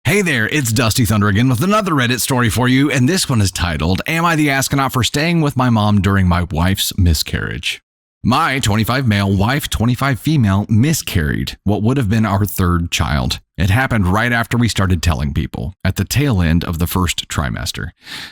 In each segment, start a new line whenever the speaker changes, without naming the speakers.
Hey there, it's Dusty Thunder again with another Reddit story for you, and this one is titled, Am I the Astronaut for Staying with My Mom During My Wife's Miscarriage? My 25 male wife, 25 female, miscarried what would have been our third child. It happened right after we started telling people, at the tail end of the first trimester.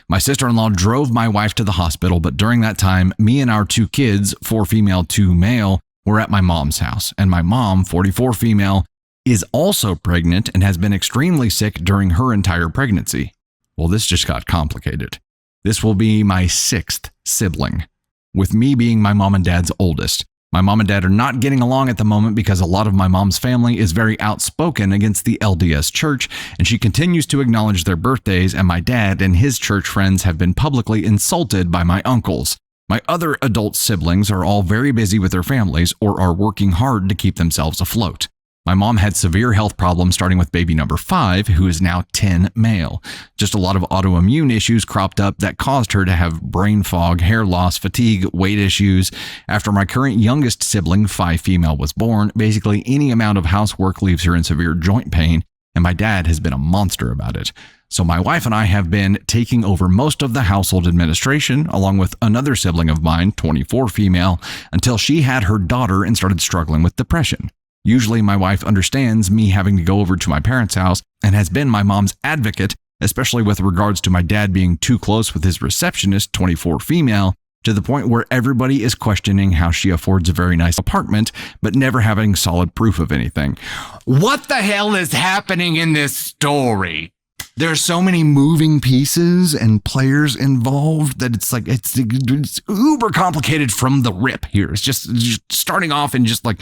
My sister-in-law drove my wife to the hospital, but during that time, me and our two kids, 4 female, 2 male, were at my mom's house, and my mom, 44 female, is also pregnant and has been extremely sick during her entire pregnancy. Well, this just got complicated. This will be my 6th sibling, with me being my mom and dad's oldest. My mom and dad are not getting along at the moment because a lot of my mom's family is very outspoken against the LDS church, and she continues to acknowledge their birthdays, and my dad and his church friends have been publicly insulted by my uncles. My other adult siblings are all very busy with their families or are working hard to keep themselves afloat. My mom had severe health problems starting with baby number 5, who is now 10 male. Just a lot of autoimmune issues cropped up that caused her to have brain fog, hair loss, fatigue, weight issues. After my current youngest sibling, 5 female, was born, basically any amount of housework leaves her in severe joint pain, and my dad has been a monster about it. So my wife and I have been taking over most of the household administration, along with another sibling of mine, 24 female, until she had her daughter and started struggling with depression. Usually my wife understands me having to go over to my parents' house and has been my mom's advocate, especially with regards to my dad being too close with his receptionist, 24 female, to the point where everybody is questioning how she affords a very nice apartment, but never having solid proof of anything. What the hell is happening in this story? There's so many moving pieces and players involved that it's uber complicated from the rip here. It's just starting off in just like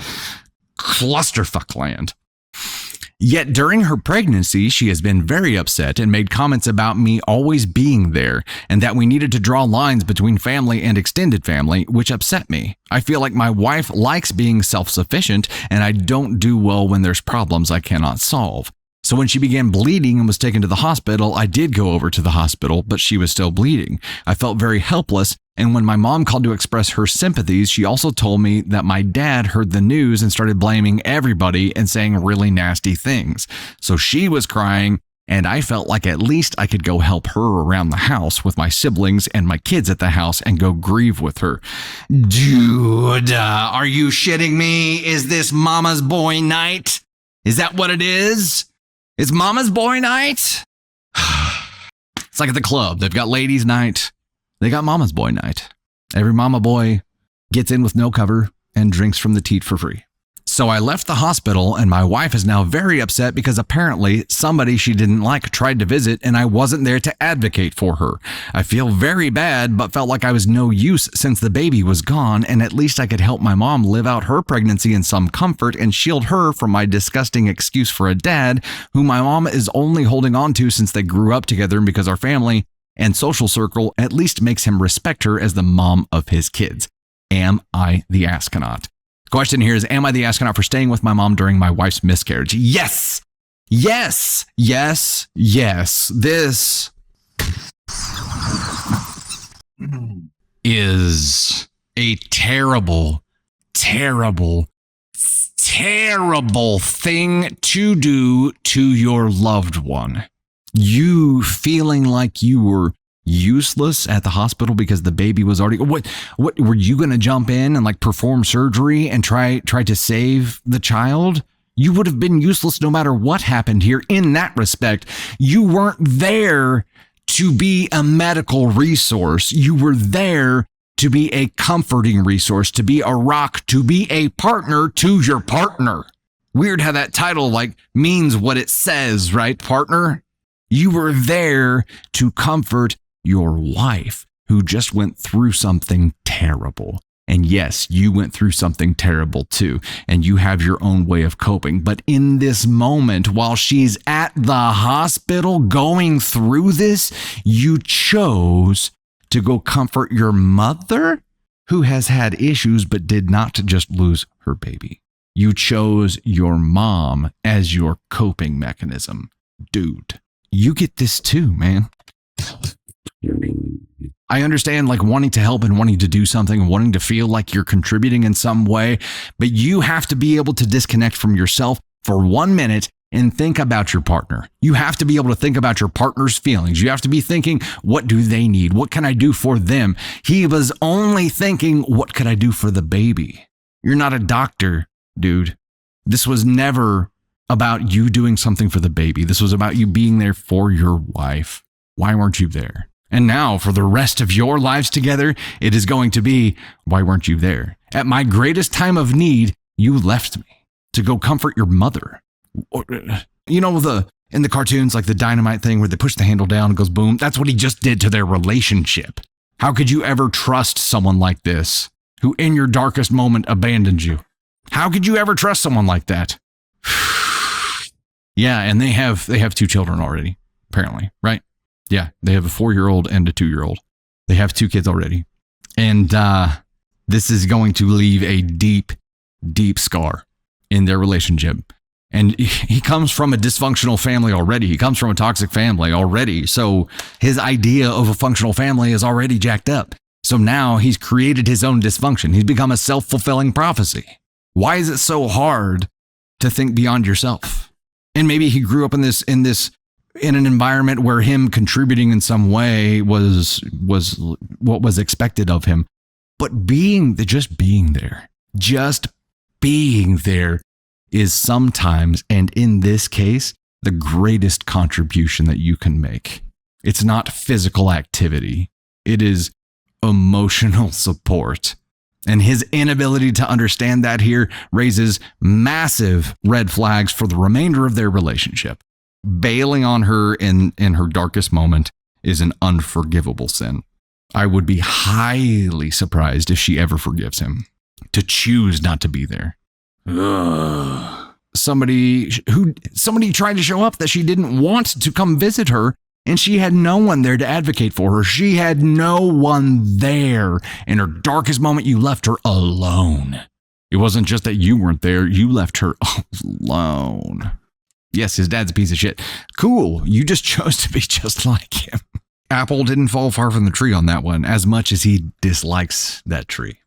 clusterfuck land. Yet during her pregnancy, she has been very upset and made comments about me always being there and that we needed to draw lines between family and extended family, which upset me. I feel like my wife likes being self-sufficient and I don't do well when there's problems I cannot solve. So when she began bleeding and was taken to the hospital, I did go over to the hospital, but she was still bleeding. I felt very helpless, and when my mom called to express her sympathies, she also told me that my dad heard the news and started blaming everybody and saying really nasty things. So she was crying, and I felt like at least I could go help her around the house with my siblings and my kids at the house and go grieve with her. Dude, are you shitting me? Is this mama's boy night? Is that what it is? It's mama's boy night? It's like at the club. They've got ladies' night. They got mama's boy night. Every mama boy gets in with no cover and drinks from the teat for free. So I left the hospital and my wife is now very upset because apparently somebody she didn't like tried to visit and I wasn't there to advocate for her. I feel very bad, but felt like I was no use since the baby was gone, and at least I could help my mom live out her pregnancy in some comfort and shield her from my disgusting excuse for a dad who my mom is only holding on to since they grew up together and because our family and social circle at least makes him respect her as the mom of his kids. Am I the astronaut? Question here is, am I the astronaut for staying with my mom during my wife's miscarriage? Yes! Yes! Yes! Yes! This is a terrible, terrible, terrible thing to do to your loved one. You feeling like you were useless at the hospital because the baby was already, what were you going to jump in and like perform surgery and try to save the child? You would have been useless no matter what happened here. In that respect, you weren't there to be a medical resource. You were there to be a comforting resource, to be a rock, to be a partner to your partner. Weird how that title like means what it says, right? Partner. You were there to comfort your wife who just went through something terrible. And yes, you went through something terrible too, and you have your own way of coping. But in this moment, while she's at the hospital going through this, you chose to go comfort your mother who has had issues but did not just lose her baby. You chose your mom as your coping mechanism. Dude, you get this too, man. I understand like wanting to help and wanting to do something and wanting to feel like you're contributing in some way, but you have to be able to disconnect from yourself for 1 minute and think about your partner. You have to be able to think about your partner's feelings. You have to be thinking, what do they need? What can I do for them? He was only thinking, what could I do for the baby? You're not a doctor, dude. This was never about you doing something for the baby. This was about you being there for your wife. Why weren't you there? And now for the rest of your lives together, it is going to be, why weren't you there? At my greatest time of need, you left me to go comfort your mother. You know, in the cartoons, like the dynamite thing where they push the handle down and it goes boom. That's what he just did to their relationship. How could you ever trust someone like this who in your darkest moment abandoned you? How could you ever trust someone like that? Yeah, and they have 2 children already, apparently, right? Yeah, they have a 4-year-old and a 2-year-old. They have 2 kids already. And this is going to leave a deep, deep scar in their relationship. And he comes from a dysfunctional family already. He comes from a toxic family already. So his idea of a functional family is already jacked up. So now he's created his own dysfunction. He's become a self-fulfilling prophecy. Why is it so hard to think beyond yourself? And maybe he grew up in an environment where him contributing in some way was what was expected of him. But just being there is sometimes, and in this case, the greatest contribution that you can make. It's not physical activity. It is emotional support. And his inability to understand that here raises massive red flags for the remainder of their relationship. Bailing on her in her darkest moment is an unforgivable sin. I would be highly surprised if she ever forgives him. To choose not to be there. Ugh. Somebody tried to show up that she didn't want to come visit her, and she had no one there to advocate for her. She had no one there. In her darkest moment, you left her alone. It wasn't just that you weren't there, you left her alone. Yes, his dad's a piece of shit. Cool, you just chose to be just like him. Apple didn't fall far from the tree on that one, as much as he dislikes that tree.